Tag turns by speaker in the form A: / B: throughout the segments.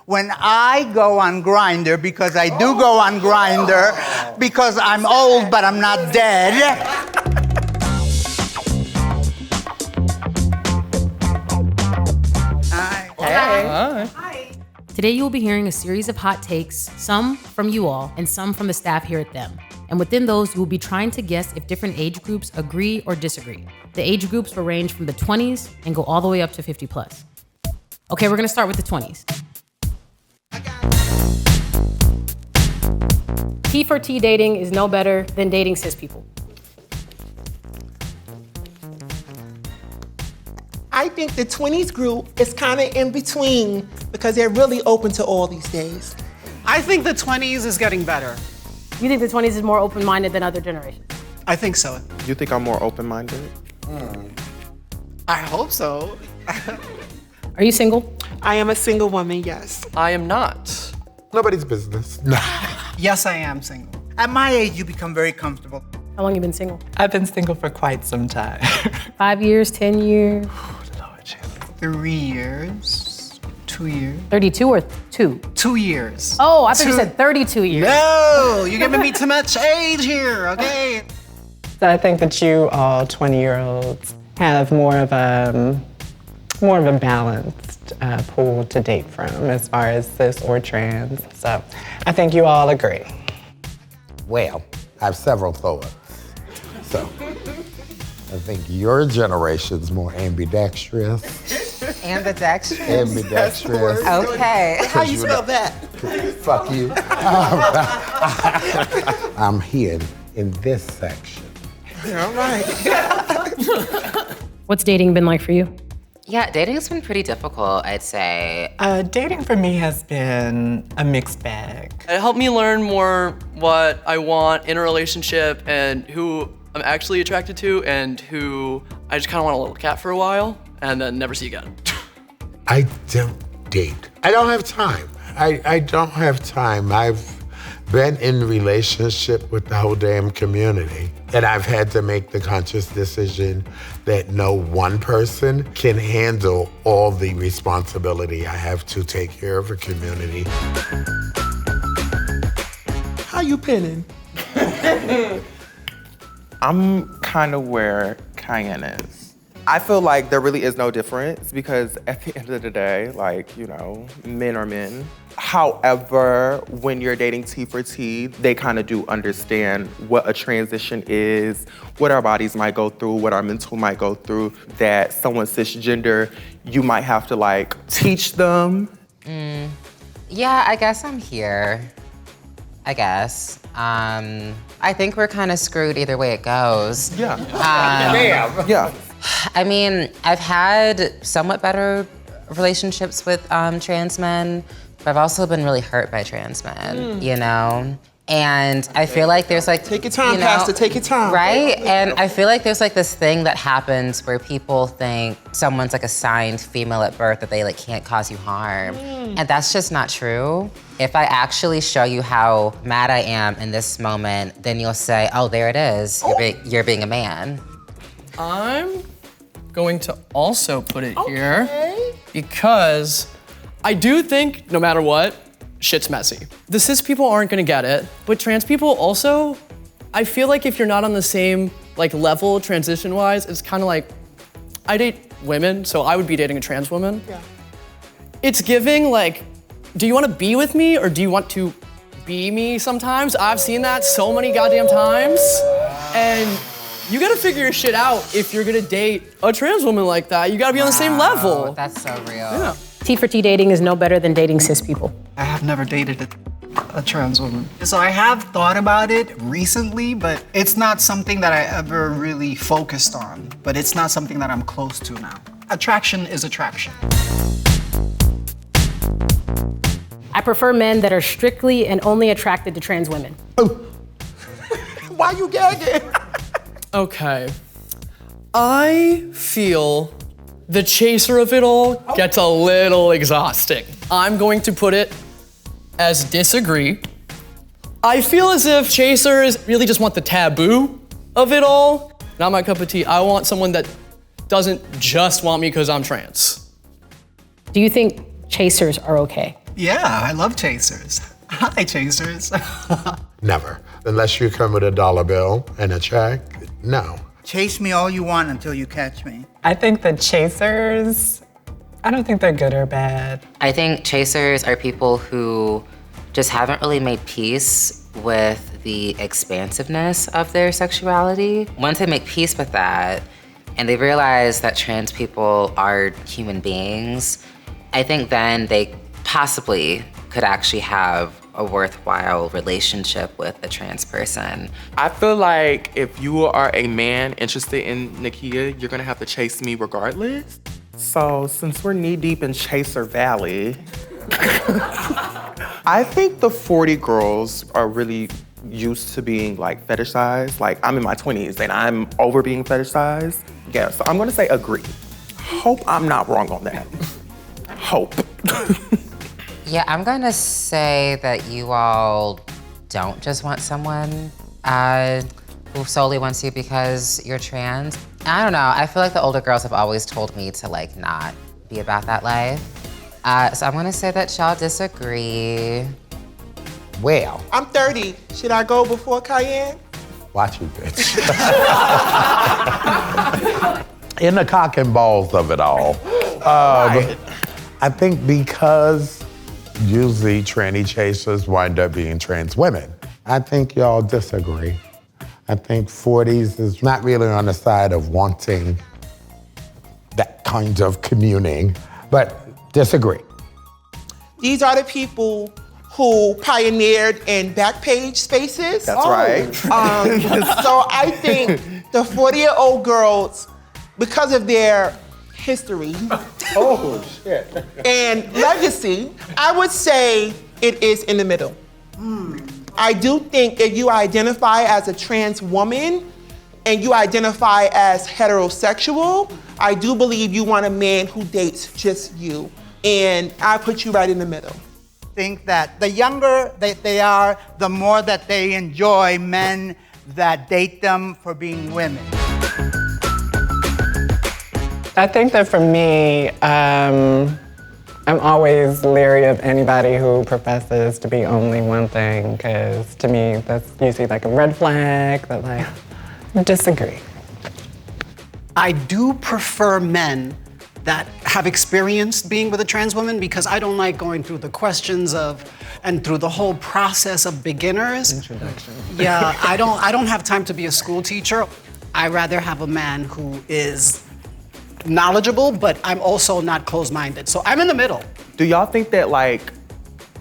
A: When I go on Grindr, because I do go on Grindr, because I'm old but I'm not dead.
B: Hi. Today you will be hearing a series of hot takes, some from you all and some from the staff here at Them. And within those, you will be trying to guess if different age groups agree or disagree. The age groups will range from the 20s and go all the way up to 50 plus. Okay, we're gonna start with the 20s. T for T dating is no better than dating cis people.
C: I think the 20s group is kind of in between because they're really open to all these days.
D: I think the 20s is getting better.
B: You think the 20s is more open-minded than other generations?
D: I think so.
E: You think I'm more open-minded?
D: I hope so.
B: Are you single?
C: I am a single woman, yes.
F: I am not.
G: Nobody's business.
D: Yes, I am single.
A: At my age, you become very comfortable.
B: How long you been single?
F: I've been single for quite some time.
B: 5 years, 10 years?
D: 3 years, 2 years.
B: 32 or 2?
D: 2 years.
B: Oh, I thought you said 32 years.
D: No, you're giving me too much age here, okay?
F: So I think that you all 20-year-olds have more of a balanced pool to date from as far as cis or trans. So I think you all agree.
G: Well, I have several thoughts. So, I think your generation's more ambidextrous.
H: Ambidextrous?
G: Ambidextrous.
H: Okay.
C: How you spell that?
G: Fuck you. I'm here in this section.
C: All right.
B: What's dating been like for you?
H: Yeah, dating's been pretty difficult, I'd say.
F: Dating for me has been a mixed bag.
I: It helped me learn more what I want in a relationship and who I'm actually attracted to and who I just kind of want to look at for a while and then never see again.
G: I don't date. I don't have time. I don't have time. I've been in relationship with the whole damn community. And I've had to make the conscious decision that no one person can handle all the responsibility I have to take care of a community.
C: How you pinning?
E: I'm kind of where Cayenne is. I feel like there really is no difference because at the end of the day, like, you know, men are men. However, when you're dating T for T, they kind of do understand what a transition is, what our bodies might go through, what our mental might go through, that someone cisgender, you might have to like teach them.
H: Yeah, I guess I'm here. I guess. I think we're kind of screwed either way it goes.
E: Yeah.
G: Damn.
E: Yeah.
H: I mean, I've had somewhat better relationships with trans men, but I've also been really hurt by trans men, you know? And I feel like there's like,
C: Take your time,
H: you know,
C: Pastor, take your time.
H: Right? And I feel like there's like this thing that happens where people think someone's like assigned female at birth, that they like can't cause you harm. And that's just not true. If I actually show you how mad I am in this moment, then you'll say, oh, there it is, you're being a man.
I: I'm going to also put it here because I do think no matter what, shit's messy. The cis people aren't gonna get it, but trans people also, I feel like if you're not on the same like level transition-wise, it's kind of like, I date women, so I would be dating a trans woman.
C: Yeah.
I: It's giving like, do you wanna be with me or do you want to be me sometimes? I've seen that so many goddamn times. And you gotta figure your shit out if you're gonna date a trans woman like that. You gotta be on the same level.
H: That's so real.
I: Yeah.
B: T for T dating is no better than dating cis people.
D: I have never dated a trans woman. So I have thought about it recently, but it's not something that I ever really focused on. But it's not something that I'm close to now. Attraction is attraction.
B: I prefer men that are strictly and only attracted to trans women.
C: Why you gagging?
I: Okay. I feel the chaser of it all gets a little exhausting. I'm going to put it as disagree. I feel as if chasers really just want the taboo of it all. Not my cup of tea. I want someone that doesn't just want me because I'm trans.
B: Do you think chasers are okay?
D: Yeah, I love chasers. Hi, chasers.
G: Never. Unless you come with a dollar bill and a check, no.
A: Chase me all you want until you catch me.
F: I think the chasers, I don't think they're good or bad.
H: I think chasers are people who just haven't really made peace with the expansiveness of their sexuality. Once they make peace with that and they realize that trans people are human beings, I think then they possibly could actually have a worthwhile relationship with a trans person.
E: I feel like if you are a man interested in Nakia, you're gonna have to chase me regardless. So since we're knee deep in Chaser Valley, I think the 40 girls are really used to being like fetishized. Like I'm in my 20s and I'm over being fetishized. Yeah, so I'm gonna say agree. Hope I'm not wrong on that. Hope.
H: Yeah, I'm gonna say that you all don't just want someone who solely wants you because you're trans. I don't know, I feel like the older girls have always told me to like not be about that life. So I'm gonna say that y'all disagree.
G: Well,
C: I'm 30. Should I go before Cayenne?
G: watch you, bitch. In the cock and balls of it all. I think because usually tranny chasers wind up being trans women. I think y'all disagree. I think 40s is not really on the side of wanting that kind of communing, but disagree.
C: These are the people who pioneered in Backpage spaces.
E: That's right.
C: So I think the 40-year-old girls, because of their history and legacy, I would say it is in the middle. I do think if you identify as a trans woman and you identify as heterosexual, I do believe you want a man who dates just you. And I put you right in the middle.
A: Think that the younger that they are, the more that they enjoy men that date them for being women.
F: I think that for me, I'm always leery of anybody who professes to be only one thing, because to me, that's usually like a red flag that like, disagree.
J: I do prefer men that have experienced being with a trans woman, because I don't like going through the questions of and through the whole process of beginners.
F: Introduction.
J: Yeah, I don't have time to be a school teacher. I rather have a man who is knowledgeable, but I'm also not closed-minded. So I'm in the middle.
E: Do y'all think that like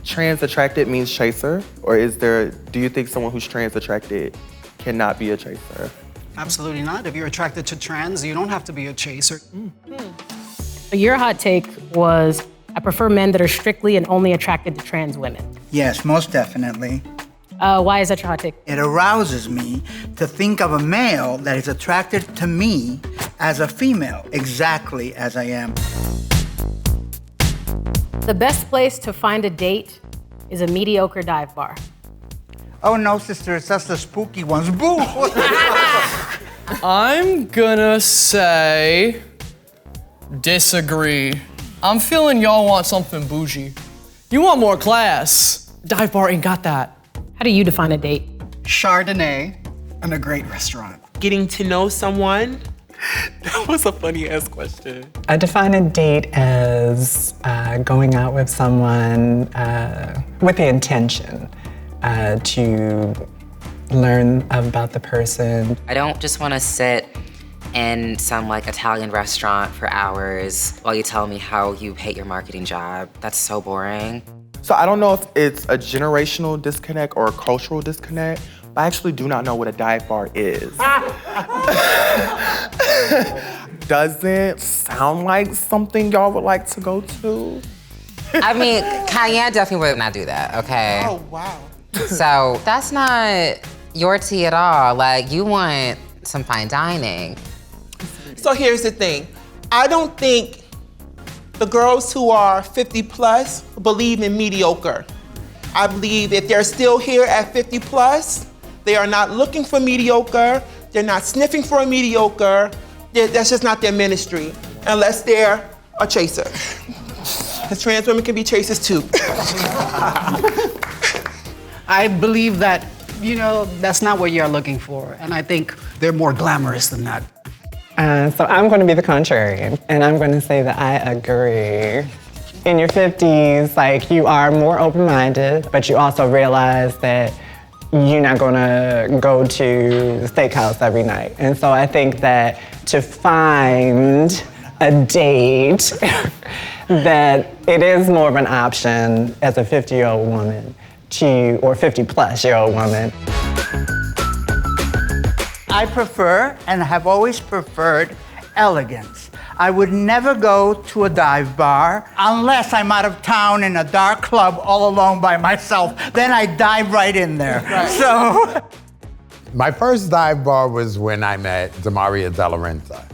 E: trans attracted means chaser? Or do you think someone who's trans attracted cannot be a chaser?
J: Absolutely not. If you're attracted to trans, you don't have to be a chaser.
B: So your hot take was, I prefer men that are strictly and only attracted to trans women.
A: Yes, most definitely.
B: Why is that your hot take?
A: It arouses me to think of a male that is attracted to me as a female, exactly as I am.
B: The best place to find a date is a mediocre dive bar.
A: Oh no, sister, it's us the spooky ones. Boo!
I: I'm gonna say disagree. I'm feeling y'all want something bougie. You want more class. Dive bar ain't got that.
B: How do you define a date?
D: Chardonnay and a great restaurant.
C: Getting to know someone.
F: That was a funny ass question. I define a date as going out with someone with the intention to learn about the person.
H: I don't just want to sit in some like Italian restaurant for hours while you tell me how you hate your marketing job. That's so boring.
E: So I don't know if it's a generational disconnect or a cultural disconnect, but I actually do not know what a dive bar is. Doesn't sound like something y'all would like to go to.
H: I mean, Cayenne definitely would not do that, okay?
C: Oh, wow.
H: So that's not your tea at all. Like, you want some fine dining.
C: So here's the thing. I don't think the girls who are 50 plus believe in mediocre. I believe if they're still here at 50 plus, they are not looking for mediocre, they're not sniffing for a mediocre, that's just not their ministry, unless they're a chaser. Because trans women can be chasers too.
J: I believe that, that's not what you're looking for. And I think they're more glamorous than that.
F: So I'm going to be the contrarian, and I'm going to say that I agree. In your 50s, like, you are more open-minded, but you also realize that you're not going to go to the steakhouse every night. And so I think that to find a date that it is more of an option as a 50-year-old woman or 50-plus-year-old woman.
A: I prefer and have always preferred elegance. I would never go to a dive bar unless I'm out of town in a dark club all alone by myself. Then I dive right in there. Right. So.
G: My first dive bar was when I met Demaria De La Renta,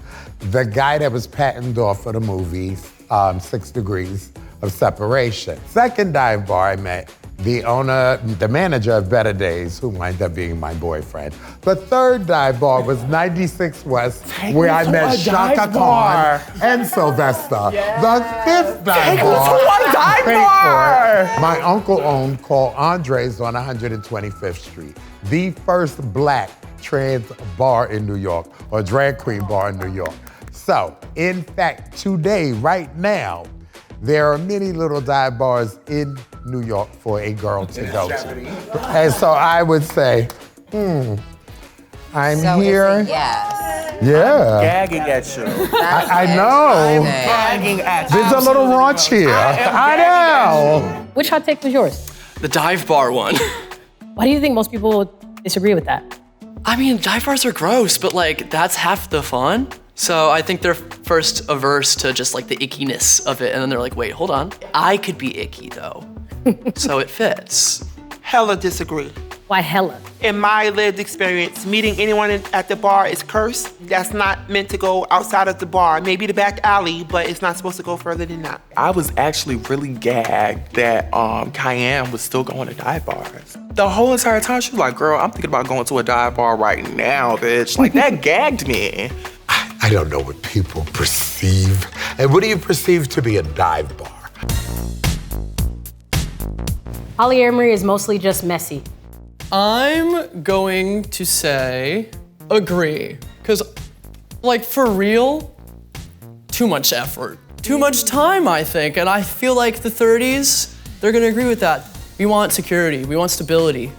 G: the guy that was patented off for the movie 6 Degrees of Separation. Second dive bar I met the manager of Better Days, who wound up being my boyfriend. The third dive bar was 96 West, where I met Shaka Khan and Sylvester. Yes. The fifth dive bar, my uncle owned, called Andre's on 125th Street, the first black trans bar in New York, or drag queen bar in New York. So, in fact, today, right now, there are many little dive bars in New York for a girl to go to. And so I would say, I'm here.
H: Yes.
G: Yeah.
E: Gagging at you.
G: I know.
E: Gagging at you.
G: There's a little raunch here. I know.
B: Which hot take was yours?
I: The dive bar one.
B: Why do you think most people disagree with that?
I: I mean, dive bars are gross, but like, that's half the fun. So I think they're first averse to just like the ickiness of it, and then they're like, wait, hold on. I could be icky though. So it fits.
C: Hella disagree.
B: Why hella?
C: In my lived experience, meeting anyone at the bar is cursed. That's not meant to go outside of the bar. Maybe the back alley, but it's not supposed to go further than that.
E: I was actually really gagged that Cayenne was still going to dive bars. The whole entire time she was like, girl, I'm thinking about going to a dive bar right now, bitch. Like, that gagged me.
G: I don't know what people perceive. And what do you perceive to be a dive bar?
B: Polyamory is mostly just messy.
I: I'm going to say agree. Because, like, for real, too much effort. Too much time, I think. And I feel like the 30s, they're gonna agree with that. We want security, we want stability.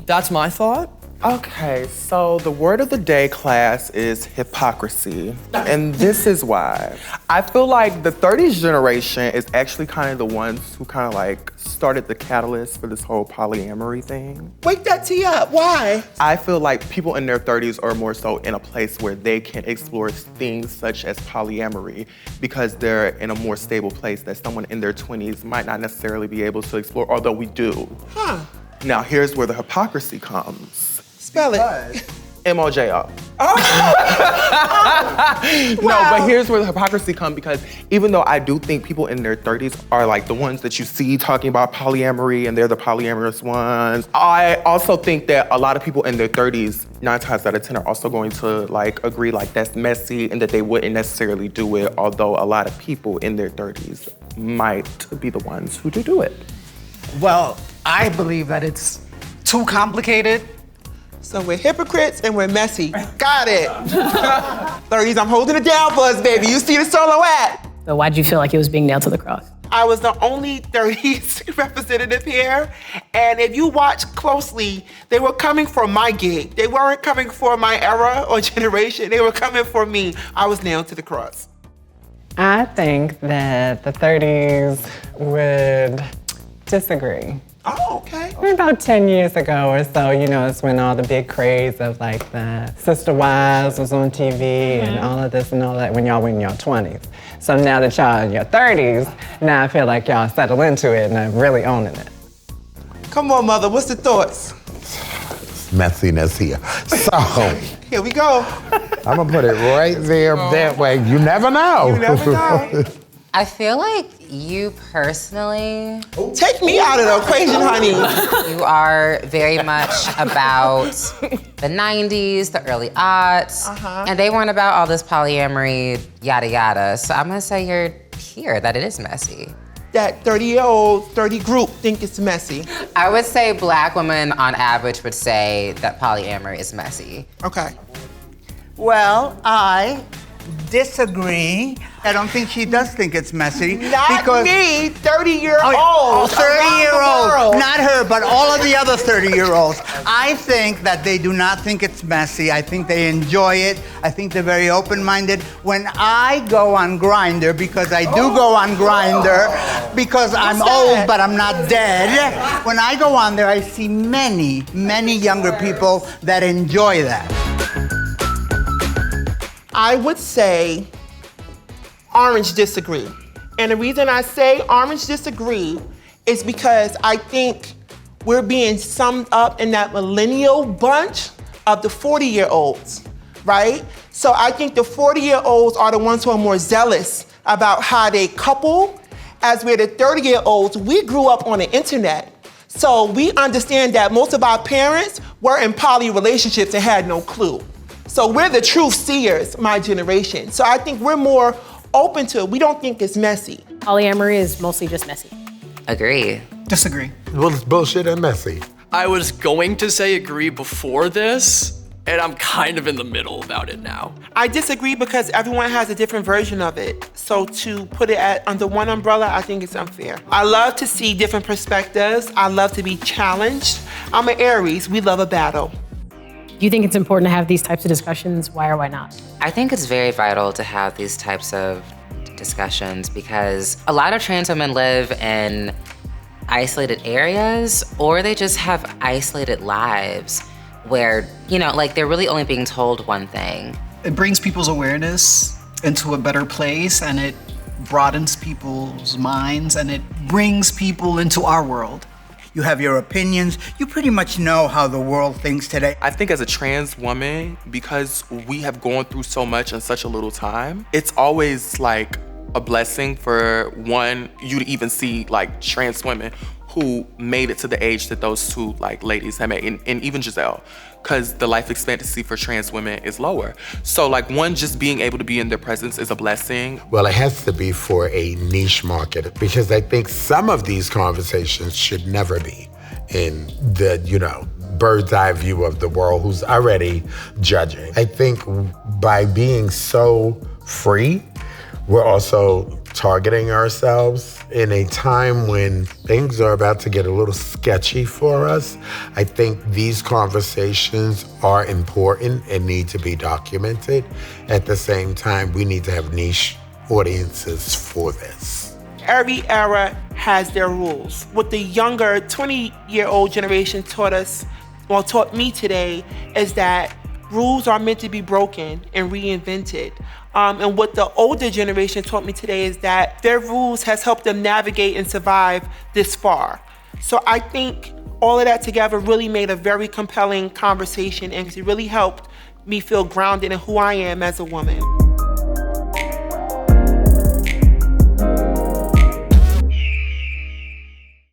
I: That's my thought.
E: Okay, so the word of the day, class, is hypocrisy. And this is why. I feel like the 30s generation is actually kind of the ones who kind of like started the catalyst for this whole polyamory thing.
C: Wake that tea up, why?
E: I feel like people in their 30s are more so in a place where they can explore things such as polyamory because they're in a more stable place that someone in their 20s might not necessarily be able to explore, although we do.
C: Huh.
E: Now, here's where the hypocrisy comes.
C: Spell it.
E: M-O-J-O. No, but here's where the hypocrisy comes, because even though I do think people in their 30s are like the ones that you see talking about polyamory and they're the polyamorous ones, I also think that a lot of people in their 30s, 9 times out of 10, are also going to like agree like that's messy and that they wouldn't necessarily do it, although a lot of people in their 30s might be the ones who do it.
J: Well, I believe that it's too complicated.
C: So we're hypocrites and we're messy. Got it. 30s, I'm holding it down for us, baby. You see the silhouette.
B: So why'd you feel like it was being nailed to the cross?
C: I was the only 30s representative here. And if you watch closely, they were coming for my gig. They weren't coming for my era or generation. They were coming for me. I was nailed to the cross.
F: I think that the 30s would disagree.
C: Oh, okay.
F: About 10 years ago or so, you know, it's when all the big craze of like the Sister Wives was on TV and all of this and all that when y'all were in your 20s. So now that y'all in your 30s, now I feel like y'all settle into it and are really owning it.
C: Come on, mother, what's the thoughts?
G: Messiness here. So,
C: here we go.
G: I'm gonna put it right there that way. You never know.
C: You never know.
H: I feel like you personally...
C: Take me out of the equation, honey.
H: You are very much about the 90s, the early aughts, and they weren't about all this polyamory, yada yada. So I'm gonna say you're here, that it is messy.
C: that 30-year-old, 30 group think it's messy?
H: I would say Black women on average would say that polyamory is messy.
C: Okay.
A: Well, I disagree. I don't think she does think it's messy.
C: Not
A: because
C: me, 30-year-old.
A: Oh, 30-year-old.
C: Not
A: Not her, but all of the other 30-year-olds. I think that they do not think it's messy. I think they enjoy it. I think they're very open-minded. When I go on Grindr, because I do go on Grindr, because I'm old but I'm not dead. When I go on there, I see many, many younger people that enjoy that.
C: I would say Orange disagree. And the reason I say Orange disagree is because I think we're being summed up in that millennial bunch of the 40-year-olds, right? So I think the 40-year-olds are the ones who are more zealous about how they couple, as we're the 30-year-olds, we grew up on the internet. So we understand that most of our parents were in poly relationships and had no clue. So we're the truth seers, my generation. So I think we're more open to it. We don't think it's messy.
K: Polyamory is mostly just messy.
H: Agree.
D: Disagree.
G: Well, it's bullshit and messy.
I: I was going to say agree before this, and I'm kind of in the middle about it now.
C: I disagree because everyone has a different version of it. So to put it under one umbrella, I think it's unfair. I love to see different perspectives. I love to be challenged. I'm an Aries. We love a battle.
K: Do you think it's important to have these types of discussions? Why or why not?
H: I think it's very vital to have these types of discussions because a lot of trans women live in isolated areas or they just have isolated lives where, you know, like they're really only being told one thing.
D: It brings people's awareness into a better place and it broadens people's minds and it brings people into our world.
A: You have your opinions. You pretty much know how the world thinks today.
E: I think as a trans woman, because we have gone through so much in such a little time, it's always like a blessing for you to even see like trans women who made it to the age that those two like ladies have made, and even Giselle, because the life expectancy for trans women is lower. So like just being able to be in their presence is a blessing.
G: Well, it has to be for a niche market because I think some of these conversations should never be in the, bird's eye view of the world who's already judging. I think by being so free, we're also targeting ourselves in a time when things are about to get a little sketchy for us. I think these conversations are important and need to be documented. At the same time, we need to have niche audiences for this.
C: Every era has their rules. What the younger 20-year-old generation taught me today is that rules are meant to be broken and reinvented. And what the older generation taught me today is that their rules has helped them navigate and survive this far. So I think all of that together really made a very compelling conversation and it really helped me feel grounded in who I am as a woman.